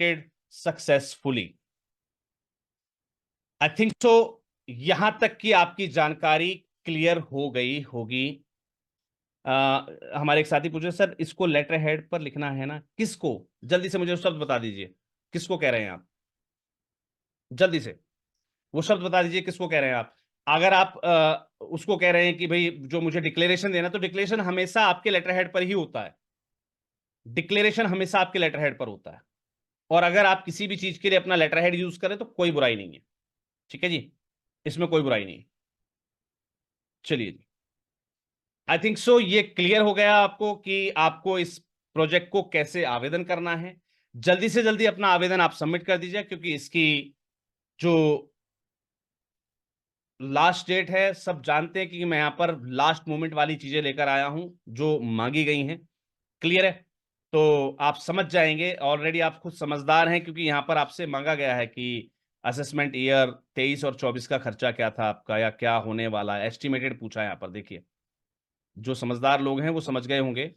Estimated successfully. I think so यहां तक कि आपकी जानकारी क्लियर हो गई होगी। हमारे एक साथी पूछे, सर इसको लेटर हेड पर लिखना है ना, किसको? जल्दी से मुझे शब्द बता दीजिए, किसको कह रहे हैं आप? जल्दी से वो शब्द बता दीजिए, किसको कह रहे हैं आप? अगर आप उसको कह रहे हैं कि भाई जो मुझे डिक्लेरेशन देना, तो डिक्लेरेशन हमेशा आपके लेटर हेड पर ही होता है। डिक्लेरेशन हमेशा आपके लेटर हेड पर होता है। और अगर आप किसी भी चीज के लिए अपना लेटर हेड यूज करें तो कोई बुराई नहीं है। ठीक है जी, इसमें कोई बुराई नहीं। चलिए जी, आई थिंक सो ये क्लियर हो गया आपको कि आपको इस प्रोजेक्ट को कैसे आवेदन करना है। जल्दी से जल्दी अपना आवेदन आप सबमिट कर दीजिए, क्योंकि इसकी जो लास्ट डेट है, सब जानते हैं कि मैं यहां पर लास्ट मोमेंट वाली चीजें लेकर आया हूं जो मांगी गई हैं। क्लियर है? तो आप समझ जाएंगे, ऑलरेडी आप खुद समझदार हैं, क्योंकि यहां पर आपसे मांगा गया है कि असेसमेंट ईयर 23 और 24 का खर्चा क्या था आपका, या क्या होने वाला है, एस्टिमेटेड पूछा है यहां पर। देखिए, जो समझदार लोग हैं वो समझ गए होंगे।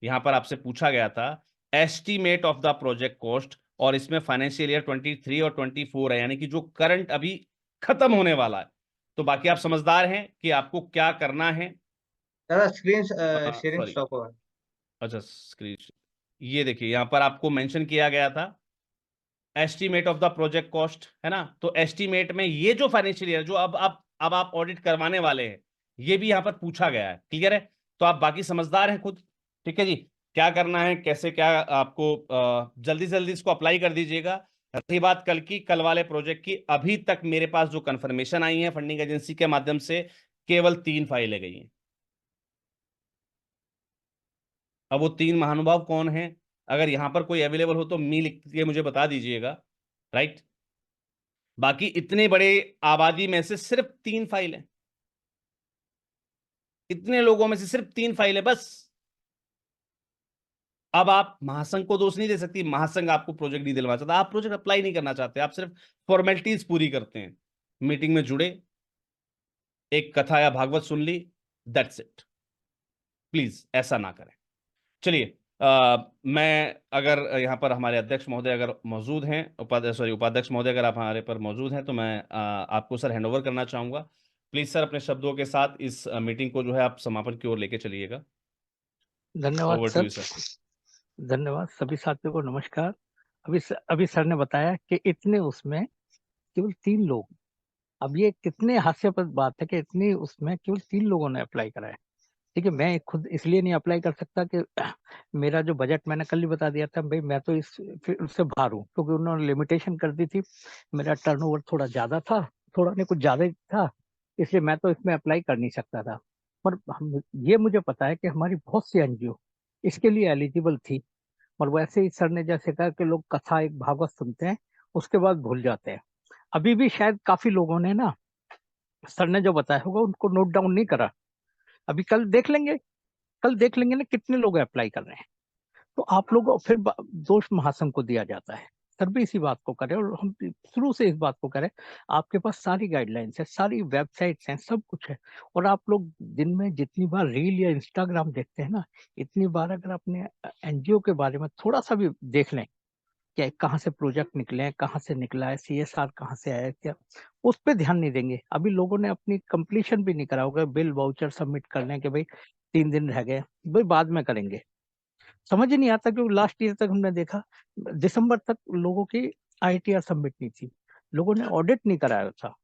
यहां पर आपसे पूछा गया था estimate of the project cost, और इसमें फाइनेंशियल ईयर 23 और 24 है, यानी कि जो करंट अभी खत्म होने वाला है। तो बाकी आप समझदार हैं कि आपको क्या करना है। दादा स्क्रीन शेयरिंग सॉरी, स्टॉप होगा। अच्छा स्क्रीन, ये देखिए यहां पर आपको मेंशन किया गया था estimate of the project cost, है ना? तो एस्टीमेट में ये जो फाइनेंशियल ईयर जो अब आप ऑडिट करवाने वाले हैं, ये भी यहां पर पूछा गया है। क्लियर है? तो आप बाकी समझदार हैं खुद। ठीक है जी, क्या करना है, कैसे क्या आपको, जल्दी से जल्दी इसको अप्लाई कर दीजिएगा। रही बात कल की, कल वाले प्रोजेक्ट की, अभी तक मेरे पास जो कंफर्मेशन आई है फंडिंग एजेंसी के माध्यम से, केवल 3 फाइलें गई हैं। अब वो 3 महानुभाव कौन हैं? अगर यहां पर कोई अवेलेबल हो तो मी लिख के मुझे बता दीजिएगा। राइट? बाकी इतने बड़े आबादी में से सिर्फ 3 फाइल है, इतने लोगों में से सिर्फ 3 फाइल है बस। अब आप महासंघ को दोष नहीं दे सकती, महासंघ आपको प्रोजेक्ट नहीं दिलवा चाहता, आप प्रोजेक्ट अप्लाई नहीं करना चाहते, आप सिर्फ फॉर्मेलिटीज पूरी करते हैं। मीटिंग में जुड़े, एक कथा या भागवत सुन ली, दैट्स इट। प्लीज ऐसा ना करें। चलिए, मैं अगर यहाँ पर हमारे अध्यक्ष महोदय अगर मौजूद हैं, उपाध्यक्ष महोदय अगर आप हमारे पर मौजूद हैं, तो मैं आपको सर हैंडओवर करना चाहूंगा। प्लीज सर अपने शब्दों के साथ इस मीटिंग को जो है आप समापन की ओर लेके चलिएगा। धन्यवाद over to sir. You sir. धन्यवाद सभी साथियों को नमस्कार। अभी सर ने बताया कि इतने उसमें केवल 3 लोग। अब ये कितने हास्यास्पद बात है कि इतनी उसमें केवल 3 लोगों ने अप्लाई करा है। ठीक है, मैं खुद इसलिए नहीं अप्लाई कर सकता कि मेरा जो बजट मैंने कल ही बता दिया था भाई, मैं तो इस फिर उससे बाहर हूँ, क्योंकि उन्होंने लिमिटेशन कर दी थी। मेरा टर्नओवर थोड़ा ज्यादा था, थोड़ा नहीं कुछ ज्यादा ही था, इसलिए मैं तो इसमें अप्लाई कर नहीं सकता था। पर ये मुझे पता है कि हमारी बहुत सी एनजीओ इसके लिए एलिजिबल थी। और वैसे ही सर ने जैसे कहा कि लोग कथा एक भागवत सुनते हैं, उसके बाद भूल जाते हैं। अभी भी शायद काफी लोगों ने ना सर ने जो बताया होगा उनको नोट डाउन नहीं करा। अभी कल देख लेंगे ना कितने लोग अप्लाई कर रहे हैं। तो आप लोग फिर दोष महासंघ को दिया जाता है। सर भी इसी बात को करें, और हम शुरू से इस बात को करें। आपके पास सारी गाइडलाइंस है, सारी वेबसाइट्स हैं, सब कुछ है। और आप लोग दिन में जितनी बार रील या इंस्टाग्राम देखते हैं ना, इतनी बार अगर अपने एनजीओ के बारे में थोड़ा सा भी देख लें, क्या कहाँ से प्रोजेक्ट निकले हैं, कहाँ से निकला है, सीएसआर कहाँ से आया है, क्या उस पर ध्यान नहीं देंगे। अभी लोगों ने अपनी कंप्लीशन भी नहीं करा होगा, बिल वाउचर सबमिट करने के भाई 3 दिन रह गए, भाई बाद में करेंगे। समझ ही नहीं आता, क्योंकि लास्ट ईयर तक हमने देखा दिसंबर तक लोगों की आईटीआर सबमिट नहीं थी, लोगों ने ऑडिट नहीं कराया था।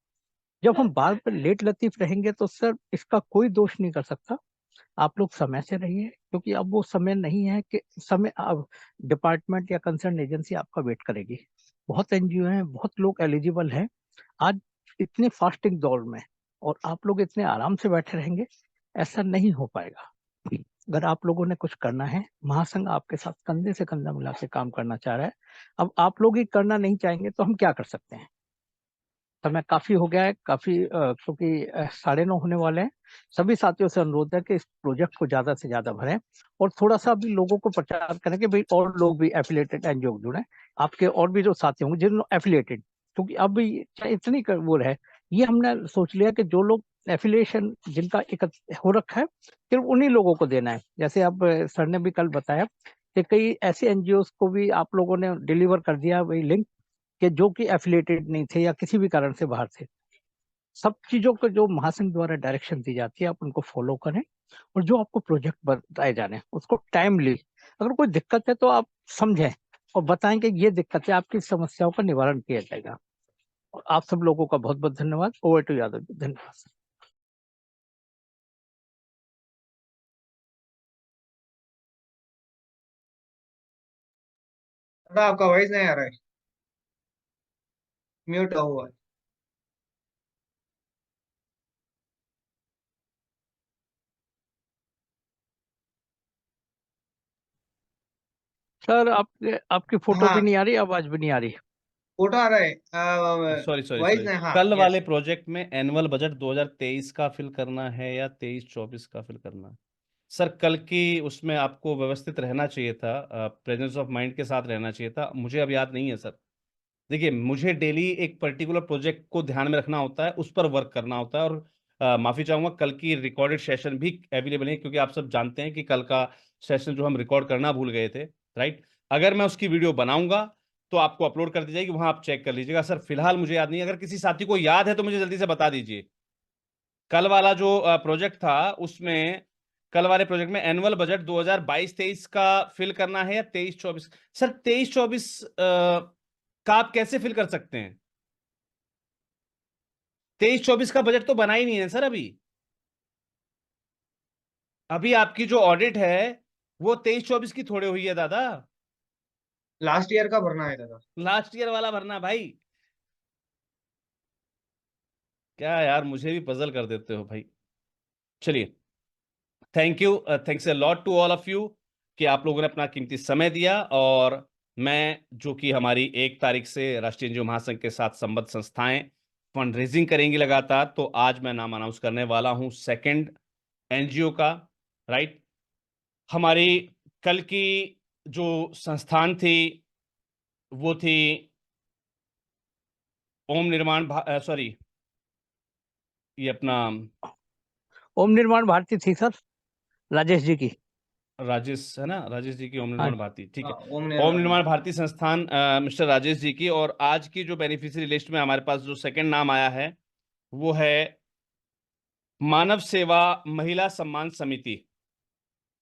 जब हम बार पर लेट लतीफ रहेंगे तो सर इसका कोई दोष नहीं कर सकता। आप लोग समय से रहिए, क्योंकि अब वो समय नहीं है कि समय अब डिपार्टमेंट या कंसर्न एजेंसी आपका वेट करेगी। बहुत एनजीओ हैं, बहुत लोग एलिजिबल हैं आज इतने फास्टिंग दौर में, और आप लोग इतने आराम से बैठे रहेंगे, ऐसा नहीं हो पाएगा। अगर आप लोगों ने कुछ करना है, महासंघ आपके साथ कंधे से कंधा मिला के काम करना चाह रहा है। अब आप लोग ही करना नहीं चाहेंगे तो हम क्या कर सकते हैं। समय काफी हो गया है, काफी क्योंकि 9:30 होने वाले हैं। सभी साथियों से अनुरोध है कि इस प्रोजेक्ट को ज्यादा से ज्यादा भरें, और थोड़ा सा भी लोगों को प्रचार करें कि भाई और लोग भी एफिलिएटेड एनजीओ जुड़े। आपके और भी जो साथी होंगे जिन्होंने एफिलिएटेड, क्योंकि अब भी इतनी वो है, ये हमने सोच लिया कि जो लोग एफिलिएशन जिनका एक हो रखा है, सिर्फ उन्हीं लोगों को देना है। जैसे अब सर ने भी कल बताया कि कई ऐसे एनजीओ को भी आप लोगों ने डिलीवर कर दिया वही लिंक कि जो कि एफिलिएटेड नहीं थे या किसी भी कारण से बाहर थे। सब चीजों को जो महासंघ द्वारा डायरेक्शन दी जाती है आप उनको फॉलो करें, और जो आपको प्रोजेक्ट बताए जाने उसको टाइमली, अगर कोई दिक्कत है तो आप समझें और बताएं कि ये दिक्कत है, आपकी समस्याओं का निवारण किया जाएगा। और आप सब लोगों का बहुत बहुत धन्यवाद। Over to Yadav ji. धन्यवाद। दादा आपका वॉइस नहीं आ रहा है, म्यूट हुआ है। सर आपकी फोटो भी हाँ, नहीं आ रही, आवाज भी नहीं आ रही। फोटो आ रहा है, सॉरी सॉरी वॉइस सॉरी, नहीं। हाँ, कल वाले यस। प्रोजेक्ट में एनुअल बजट 2023 का फिल करना है या 23-24 का फिल करना है? सर कल की उसमें आपको व्यवस्थित रहना चाहिए था, प्रेजेंस ऑफ माइंड के साथ रहना चाहिए था। मुझे अब याद नहीं है सर। देखिए मुझे डेली एक पर्टिकुलर प्रोजेक्ट को ध्यान में रखना होता है, उस पर वर्क करना होता है। और माफी चाहूंगा, कल की रिकॉर्डेड सेशन भी अवेलेबल है, क्योंकि आप सब जानते हैं कि कल का सेशन जो हम रिकॉर्ड करना भूल गए थे, राइट। अगर मैं उसकी वीडियो बनाऊंगा तो आपको अपलोड कर दी जाएगी, वहां आप चेक कर लीजिएगा। सर फिलहाल मुझे याद नहीं है, अगर किसी साथी को याद है तो मुझे जल्दी से बता दीजिए। कल वाला जो प्रोजेक्ट था उसमें, कल वाले प्रोजेक्ट में एनुअल बजट 2022-23 का फिल करना है या 23-24? सर 23-24 का आप कैसे फिल कर सकते हैं? 23-24 का बजट तो बना ही नहीं है सर अभी। अभी आपकी जो ऑडिट है वो 23-24 की थोड़े हुई है दादा। लास्ट ईयर का भरना है दादा। लास्ट ईयर वाला भरना भाई। क्या यार, मुझे भी पजल कर देते हो भाई। चलिए, thank you, thanks a lot to all of you कि आप लोगों ने अपना कीमती समय दिया। और मैं, जो कि हमारी 1 तारीख से राष्ट्रीय एनजीओ महासंघ के साथ संबद्ध संस्थाएं फंड रेजिंग करेंगी लगातार, तो आज मैं नाम अनाउंस करने वाला हूं सेकंड एनजीओ का, राइट। हमारी कल की जो संस्थान थी वो थी ओम निर्माण सॉरी, ये अपना ओम निर्माण भारती थी सर, राजेश जी की। राजेश है ना, राजेश जी की ओम हाँ। निर्माण भारती, ठीक हाँ, है। ओम ओम निर्माण निर्माण भारती। भारती संस्थान, मिस्टर राजेश जी की। और आज की जो बेनिफिशियरी लिस्ट में हमारे पास जो सेकंड नाम आया है वो है मानव सेवा महिला सम्मान समिति।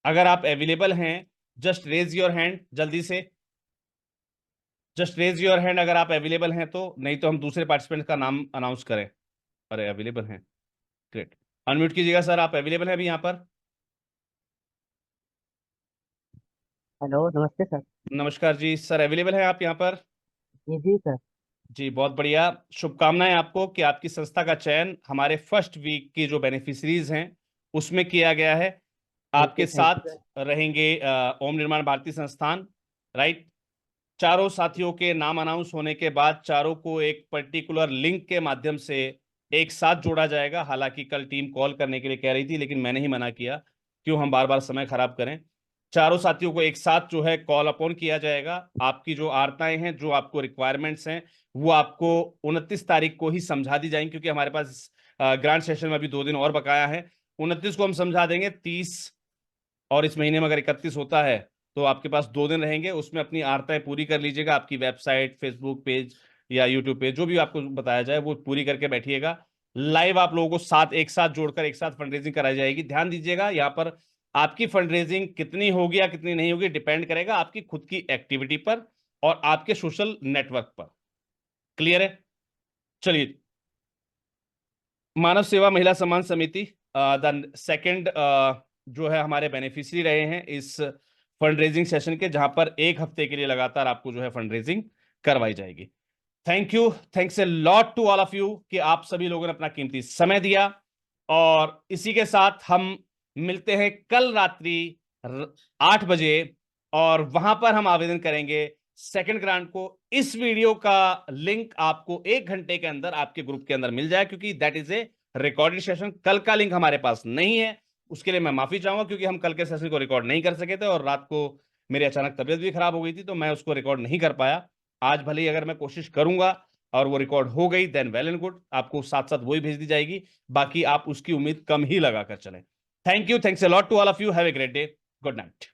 अगर आप अवेलेबल हैं, जस्ट रेज योर हैंड जल्दी से, जस्ट रेज योर हैंड अगर आप अवेलेबल हैं तो, नहीं तो हम दूसरे पार्टिसिपेंट का नाम अनाउंस करें। अरे अवेलेबल हैं, ग्रेट। अनम्यूट कीजिएगा सर, आप अवेलेबल हैं अभी यहाँ पर? हेलो, नमस्ते सर। नमस्कार जी सर, अवेलेबल हैं आप यहाँ पर? जी जी सर। जी बहुत बढ़िया। शुभकामनाएं आपको कि आपकी संस्था का चयन हमारे फर्स्ट वीक की जो बेनिफिशरीज हैं उसमें किया गया है। आपके थैंक यू साथ सर। रहेंगे ओम निर्माण भारती संस्थान, राइट। चारों साथियों के नाम अनाउंस होने के बाद चारों को एक पर्टिकुलर लिंक के माध्यम से एक साथ जोड़ा जाएगा। हालांकि कल टीम कॉल करने के लिए कह रही थी, लेकिन मैंने ही मना किया, क्यों हम बार बार समय खराब करें। चारों साथियों को एक साथ जो है कॉल अपॉन किया जाएगा। आपकी जो आर्ताएं हैं, जो आपको रिक्वायरमेंट्स हैं, वो आपको 29 तारीख को ही समझा दी जाएंगी, क्योंकि हमारे पास ग्रांट सेशन में अभी 2 दिन और बकाया है। 29 को हम समझा देंगे, 30 और इस महीने में अगर 31 होता है तो आपके पास 2 दिन रहेंगे, उसमें अपनी आर्ताएं पूरी कर लीजिएगा। आपकी वेबसाइट, फेसबुक पेज या यूट्यूब पेज, जो भी आपको बताया जाए वो पूरी करके बैठिएगा। लाइव आप लोगों को साथ एक साथ जोड़कर एक साथ फंडरेजिंग कराई जाएगी। ध्यान दीजिएगा, यहाँ पर आपकी फंडरेजिंग कितनी होगी या कितनी नहीं होगी डिपेंड करेगा आपकी खुद की एक्टिविटी पर और आपके सोशल नेटवर्क पर। क्लियर है? चलिए, मानव सेवा महिला सम्मान समिति द सेकंड जो है हमारे बेनिफिशियरी रहे हैं इस फंड रेजिंग सेशन के, जहां पर 1 हफ्ते के लिए लगातार आपको जो है फंड रेजिंग करवाई जाएगी। Thank you, thanks a lot to all of you कि आप सभी लोगों ने अपना कीमती समय दिया। और इसी के साथ हम मिलते हैं कल रात्रि 8 बजे, और वहां पर हम आवेदन करेंगे सेकंड ग्रांट को। इस वीडियो का लिंक आपको 1 घंटे के अंदर आपके ग्रुप के अंदर मिल जाए, क्योंकि that is a recorded session. कल का लिंक हमारे पास नहीं है, उसके लिए मैं माफी चाहूंगा, क्योंकि हम कल के सेशन को रिकॉर्ड नहीं कर सके थे और रात को मेरी अचानक तबीयत भी खराब हो गई थी, तो मैं उसको रिकॉर्ड नहीं कर पाया। आज भले ही अगर मैं कोशिश करूंगा और वो रिकॉर्ड हो गई, देन वेल एंड गुड, आपको साथ साथ वही भेज दी जाएगी। बाकी आप उसकी उम्मीद कम ही लगाकर चलें। Thank you, thanks a lot to all of you, have a great day, good night.